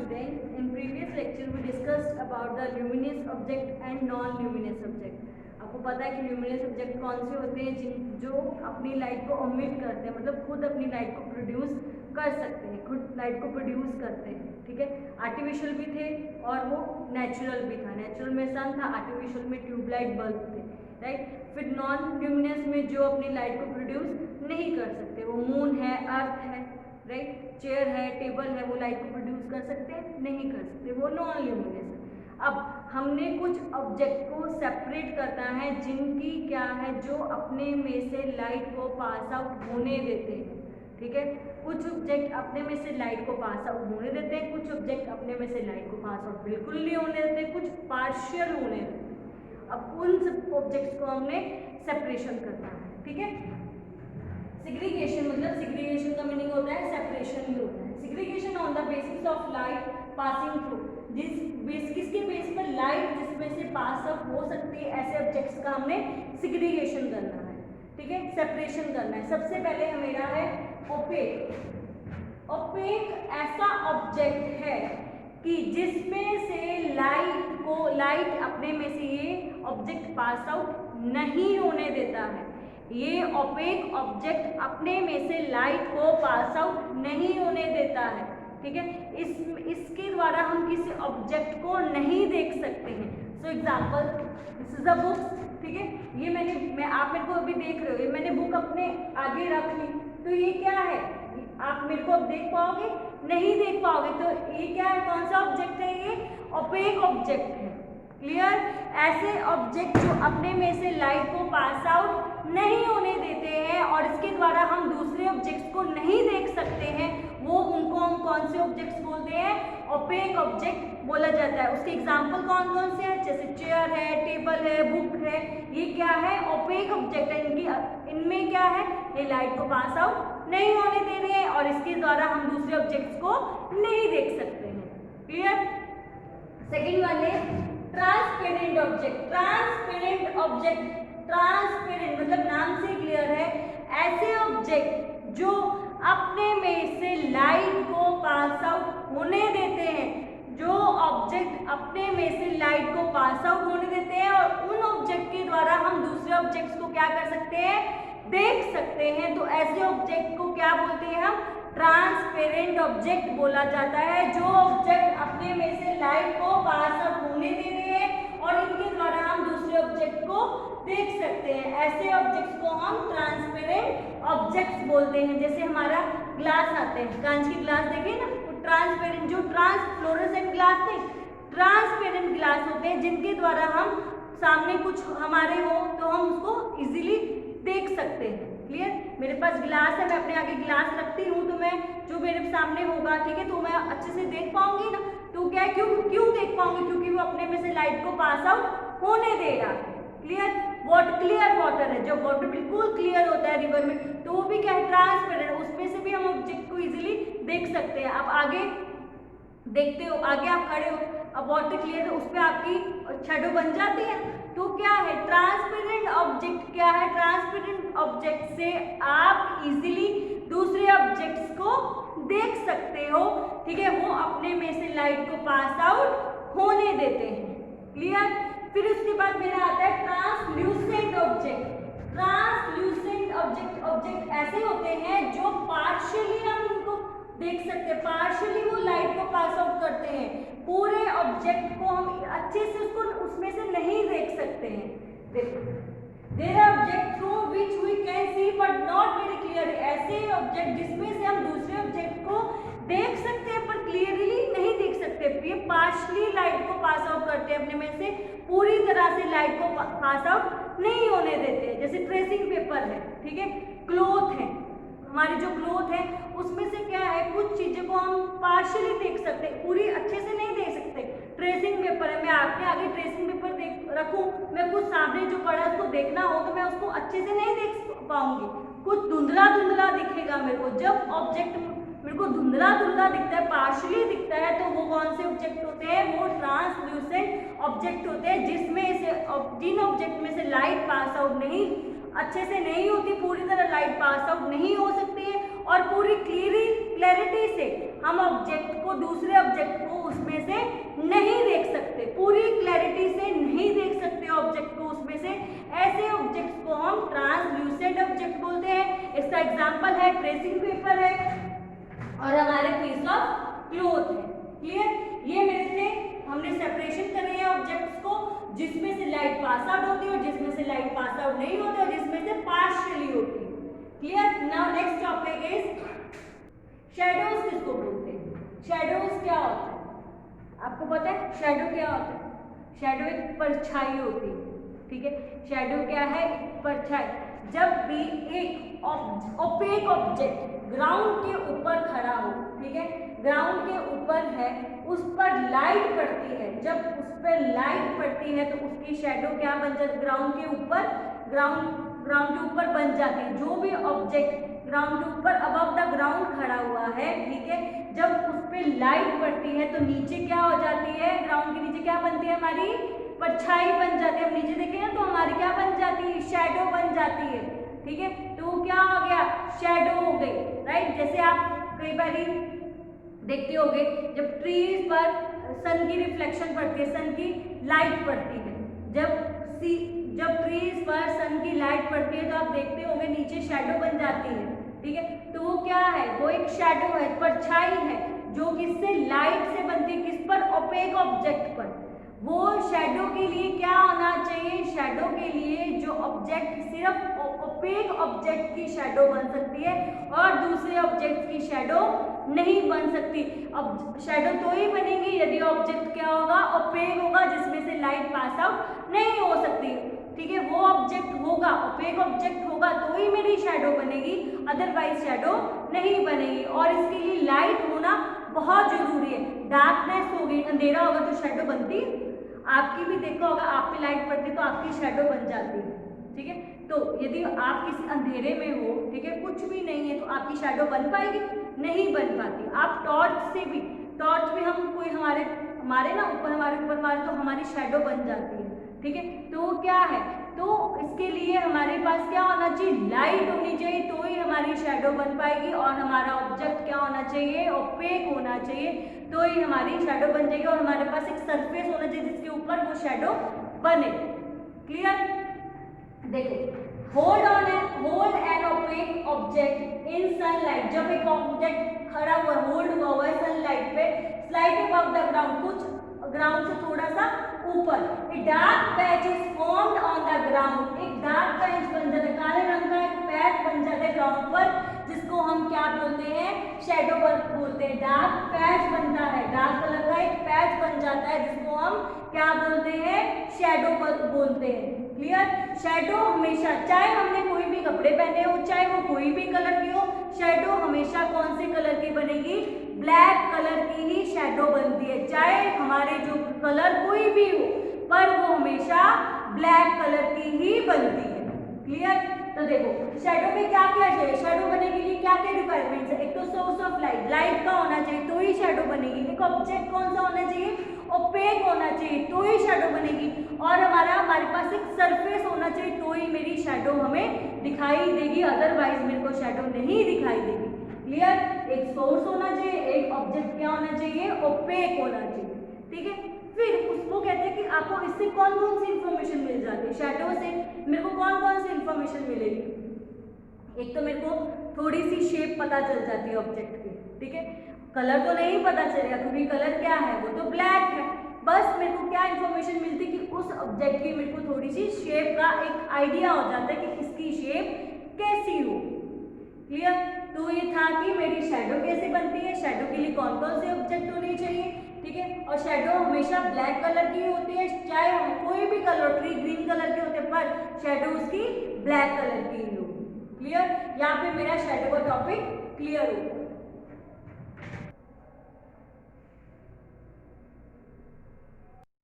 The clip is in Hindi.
students, in previous lecture we discussed about the luminous object and non-luminous object. आपको पता है कि luminous object कौन से होते हैं जो अपनी लाइट को emit करते हैं, मतलब खुद अपनी लाइट को प्रोड्यूस कर सकते हैं, खुद लाइट को प्रोड्यूस करते हैं. ठीक है, आर्टिफिशियल भी थे और वो नेचुरल भी था. नेचुरल में सन था, आर्टिफिशियल में ट्यूबलाइट बल्ब थे. राइट, फिर नॉन ल्यूमिनस में जो अपनी लाइट को प्रोड्यूस नहीं कर सकते, वो मून है, अर्थ है, राइट, चेयर है, टेबल है, वो लाइट को प्रोड्यूस कर सकते हैं? नहीं कर सकते, वो नॉन ल्यूमिनस है. अब हमने कुछ ऑब्जेक्ट को सेपरेट करना है जिनकी क्या है, जो अपने में से लाइट को पास आउट होने देते हैं. ठीक है, कुछ ऑब्जेक्ट अपने में से लाइट को पास आउट होने देते हैं, कुछ ऑब्जेक्ट अपने में से लाइट को पास आउट बिल्कुल नहीं होने देते, कुछ पार्शियल होने देते हैं. अब उन सब ऑब्जेक्ट्स को हमने सेपरेशन करना है. ठीक है, सेग्रीगेशन मतलब सेग्रीगेशन का मीनिंग होता है सेपरेशन ही होता है. Segregation on the basis of light passing through, किसके बेस पर लाइट जिसमें से पास आउट हो सकती है, ऐसे ऑब्जेक्ट्स का हमने सेग्रीगेशन करना है. ठीक है, सेपरेशन करना है. सबसे पहले मेरा है ओपेक. ओपेक ऐसा ऑब्जेक्ट है कि जिसमें से लाइट अपने में से ये ऑब्जेक्ट पास आउट नहीं होने देता है. ये ओपेक ऑब्जेक्ट अपने में से लाइट को पास आउट नहीं होने देता है. ठीक है, इसके द्वारा हम किसी ऑब्जेक्ट को नहीं देख सकते हैं. So example, this is a book. ठीक है, ये आप मेरे को अभी देख रहे हो, ये मैंने बुक अपने आगे रख ली, तो ये क्या है, आप मेरे को अब देख पाओगे? नहीं देख पाओगे. तो ये क्या है, कौन सा ऑब्जेक्ट है? ये ओपेक ऑब्जेक्ट है. क्लियर? ऐसे ऑब्जेक्ट जो अपने में से लाइट को पास आउट नहीं होने देते हैं और इसके द्वारा हम दूसरे ऑब्जेक्ट्स को नहीं देख सकते हैं, वो उनको हम कौन से ऑब्जेक्ट्स बोलते हैं? ओपेक ऑब्जेक्ट बोला जाता है. उसके एग्जाम्पल कौन कौन से हैं? जैसे चेयर है, टेबल है, बुक है. ये क्या है? ओपेक ऑब्जेक्ट है. इनमें क्या है, ये लाइट को पास आउट नहीं होने दे रहे हैं और इसके द्वारा हम दूसरे ऑब्जेक्ट्स को नहीं देख सकते हैं. क्लियर? सेकेंड वन है transparent object. Transparent object, transparent मतलब नाम से क्लियर है, ऐसे ऑब्जेक्ट जो अपने में से लाइट को पास आउट होने देते हैं, जो ऑब्जेक्ट अपने में से लाइट को पास आउट होने देते हैं और उन ऑब्जेक्ट के द्वारा हम दूसरे ऑब्जेक्ट्स को क्या कर सकते हैं? देख सकते हैं. तो ऐसे ऑब्जेक्ट को क्या बोलते हैं हम? ट्रांसपेरेंट ऑब्जेक्ट बोला जाता है. जो ऑब्जेक्ट अपने में से लाइट को पास आउट होने दे रहे हैं और इनके द्वारा हम दूसरे ऑब्जेक्ट को देख सकते हैं, ऐसे ऑब्जेक्ट्स को हम ट्रांसपेरेंट ऑब्जेक्ट्स बोलते हैं. जैसे हमारा ग्लास आते हैं, कांच की ग्लास देखिए ना, तो ट्रांसपेरेंट, जो फ्लोरोसेंट ग्लास थे, ट्रांसपेरेंट ग्लास होते हैं जिनके द्वारा हम सामने कुछ हमारे हो तो हम उसको इजीली देख सकते हैं. क्लियर? मेरे पास ग्लास है, मैं अपने आगे ग्लास रखती हूँ तो मैं जो मेरे सामने होगा, ठीक है, तो मैं अच्छे से देख पाऊंगी ना. तो क्या है, क्यों देख पाऊंगी? क्योंकि वो अपने में से लाइट को पास आउट होने दे रहा है. क्लियर? क्लियर वाटर है, जो वाटर बिल्कुल क्लियर होता है रिवर में, तो वो भी क्या है? ट्रांसपेरेंट. उसमें से भी हम ऑब्जेक्ट को इजीली देख सकते हैं. आप आगे देखते हो, आगे आप खड़े हो, अब वाटर क्लियर है, उस पर आपकी शैडो बन जाती है. तो क्या है? ट्रांसपेरेंट ऑब्जेक्ट क्या है? ट्रांसपेरेंट ऑब्जेक्ट से आप इजीली दूसरे ऑब्जेक्ट्स को देख सकते हो. ठीक है, वो अपने में से लाइट को पास आउट होने देते हैं. क्लियर? फिर उसके बाद मेरा आता है ट्रांसल्यूसेंट ऑब्जेक्ट. ट्रांसल्यूसेंट ऑब्जेक्ट ऐसे होते हैं जो पार्शियली हम उनको देख सकते हैं, पार्शियली वो लाइट को पास आउट करते हैं. पूरे ऑब्जेक्ट को हम अच्छे से उसमें से नहीं देख सकते हैं. देखो, there are object through which we can see but not very clear. ऐसे ऑब्जेक्ट जिसमें से हम दूसरे ऑब्जेक्ट को देख सकते हैं पर क्लियरली नहीं देख सकते. ये पार्शियली लाइट को पास आउट करते हैं, अपने में से पूरी तरह से लाइट को पास आउट नहीं होने देते. जैसे ट्रेसिंग पेपर है, ठीक है, क्लॉथ है, हमारी जो क्लॉथ है उसमें से क्या है, कुछ चीज़ों को हम पार्शियली देख सकते हैं, पूरी अच्छे से नहीं देख सकते. ट्रेसिंग पेपर है, मैं आपके आगे ट्रेसिंग पेपर रखूं, मैं कुछ सामने जो पड़ा है उसको देखना हो तो मैं उसको अच्छे से नहीं देख पाऊंगी, कुछ धुंधला धुंधला दिखेगा मेरे को. जब ऑब्जेक्ट मेरे को धुंधला धुंधला दिखता है, पार्शियली दिखता है, तो वो कौन से ऑब्जेक्ट होते हैं? वो ट्रांसल्यूसेंट ऑब्जेक्ट होते हैं, जिसमें से जिन ऑब्जेक्ट में से लाइट पास आउट नहीं अच्छे से नहीं होती, पूरी तरह लाइट पास आउट नहीं हो सकती है और पूरी क्लियरिटी से हम हम ऑब्जेक्ट को, दूसरे ऑब्जेक्ट को उसमें से नहीं देख सकते, पूरी क्लैरिटी से नहीं देख सकते ऑब्जेक्ट को उसमें से। ऐसे ऑब्जेक्ट्स को हम ट्रांसल्यूसेंट ऑब्जेक्ट बोलते हैं। इसका एग्जांपल है ट्रेसिंग पेपर है और हमारे पीस ऑफ क्लॉथ है। क्लियर? ये मेरे से हमने सेपरेशन कर रहे हैं ऑब्जेक्ट्स को, जिसमें से लाइट पास आउट होती है और जिसमें से लाइट पास आउट नहीं होती और जिसमें से पार्शियली होती है। Clear? Now next topic is shadows. किसको बोलते हैं? शैडोज क्या होता है? आपको पता है शैडो क्या होता है? शैडो एक परछाई होती है। ठीक है, शैडो क्या है? परछाई। जब भी एक ओपेक ऑब्जेक्ट ग्राउंड के ऊपर खड़ा हो, ठीक है, ग्राउंड के ऊपर है, उस पर लाइट पड़ती है, जब उस पर लाइट पड़ती है तो उसकी शैडो क्या बन जाती है? ग्राउंड के ऊपर, ग्राउंड के ऊपर बन जाती है। जो भी ऑब्जेक्ट ग्राउंड के ऊपर अबव द ग्राउंड खड़ा हुआ है, ठीक है, जब उस पर लाइट पड़ती है तो नीचे क्या हो जाती है? ग्राउंड के नीचे क्या बनती है? हमारी परछाई बन जाती है। अब नीचे देखिए ना, तो हमारी क्या बन जाती है? शैडो बन जाती है। ठीक है, तो क्या हो गया? शैडो हो गई। राइट? जैसे आप कई बार देखते होंगे जब ट्रीज पर सन की रिफ्लेक्शन पड़ती है, सन की लाइट पड़ती है, जब ट्रीज पर सन की लाइट पड़ती है तो आप देखते होंगे नीचे शैडो बन जाती है। ठीक है, तो वो क्या है? वो एक शैडो है, परछाई है, जो किससे? लाइट से बनती है। किस पर? ओपेक ऑब्जेक्ट पर। वो शैडो के लिए क्या होना चाहिए? शैडो के लिए जो ऑब्जेक्ट, सिर्फ ओपेक ऑब्जेक्ट की शैडो बन सकती है और दूसरे ऑब्जेक्ट की शैडो नहीं बन सकती। अब शैडो तो ही बनेगी यदि ऑब्जेक्ट क्या होगा? ओपेक होगा, जिसमें से लाइट पास आउट नहीं हो सकती। ठीक है, वो ऑब्जेक्ट होगा, ओपेक ऑब्जेक्ट होगा तो ही मेरी शैडो बनेगी, अदरवाइज शैडो नहीं बनेगी। और इसके लिए लाइट होना बहुत जरूरी है। डार्कनेस होगी, अंधेरा होगा तो शैडो बनती, आपकी भी देखा होगा, आप पे लाइट पड़ती तो आपकी शैडो बन जाती है। ठीक है, तो यदि आप किसी अंधेरे में हो, ठीक है, कुछ भी नहीं है, तो आपकी शैडो बन पाएगी? नहीं बन पाती। आप टॉर्च से भी, टॉर्च में हम कोई हमारे ना ऊपर मारे तो हमारी शैडो बन जाती है। ठीक है, तो क्या है? तो इसके लिए हमारे पास क्या होना चाहिए? लाइट होनी चाहिए, तो ही हमारी शैडो बन पाएगी। और हमारा ऑब्जेक्ट क्या होना चाहिए? ओपेक होना चाहिए, तो ही हमारी शैडो बन जाएगी। और हमारे पास एक सरफेस होना चाहिए जिसके ऊपर वो शैडो बने। क्लियर? देखो, hold an opaque object in sunlight. जब एक ऑब्जेक्ट खड़ा हुआ, होल्ड हुआ है सनलाइट पे, स्लाइड अबव द ग्राउंड, कुछ ग्राउंड से थोड़ा सा ऊपर, a dark patch is formed on the ground. एक डार्क पैच बन जाता है, काले रंग का एक पैच बन जाता है ग्राउंड पर, जिसको हम क्या बोलते हैं? शैडो बोलते हैं। डार्क पैच बनता है, डार्क कलर का एक पैच बन जाता है, जिसको हम क्या बोलते हैं? शैडो बोलते हैं। क्लियर? शैडो हमेशा, चाहे हमने कोई भी कपड़े पहने हो, चाहे वो कोई भी कलर की हो, शैडो हमेशा कौन से कलर की बनेगी? ब्लैक कलर की ही शैडो बनती है। चाहे हमारे जो कलर कोई भी हो, पर वो हमेशा ब्लैक कलर की ही बनती है। क्लियर? तो देखो, शैडो में क्या क्या चाहिए? शैडो बनने के लिए क्या क्या रिक्वायरमेंट्स है? एक तो सोर्स ऑफ लाइट, लाइट का होना चाहिए तो ही शैडो बनेगी। एक ऑब्जेक्ट कौन सा होना चाहिए? ओपेक होना चाहिए तो ही शैडो बनेगी। और हमारे पास एक सरफेस होना चाहिए तो ही मेरी शैडो हमें दिखाई देगी, अदरवाइज मेरे को शैडो नहीं दिखाई देगी। क्लियर? एक सोर्स होना चाहिए, एक ऑब्जेक्ट क्या होना चाहिए? ओपेक होना चाहिए। ठीक है, फिर उसको कहते हैं कि आपको इससे कौन कौन सी इंफॉर्मेशन मिल जाती है? शैडो से मेरे को कौन कौन सी इंफॉर्मेशन मिलेगी? एक तो मेरे को थोड़ी सी शेप पता चल जाती है ऑब्जेक्ट की। ठीक है, कलर तो नहीं पता चलेगा क्योंकि कलर क्या है? वो तो ब्लैक है। बस मेरे को क्या इंफॉर्मेशन मिलती है कि उस ऑब्जेक्ट की मेरे को थोड़ी सी शेप का एक आइडिया हो जाता है कि इसकी शेप कैसी हो। क्लियर? तो ये था कि मेरी शैडो कैसे बनती है, शैडो के लिए कौन कौन से ऑब्जेक्ट होने चाहिए। ठीक है, और शैडो हमेशा ब्लैक कलर की होती है, चाहे कोई भी कलर, ट्री ग्रीन कलर के होते हैं, पर शैडो उसकी ब्लैक कलर की ही होगी। क्लियर? यहाँ पे मेरा शैडो का टॉपिक क्लियर हो।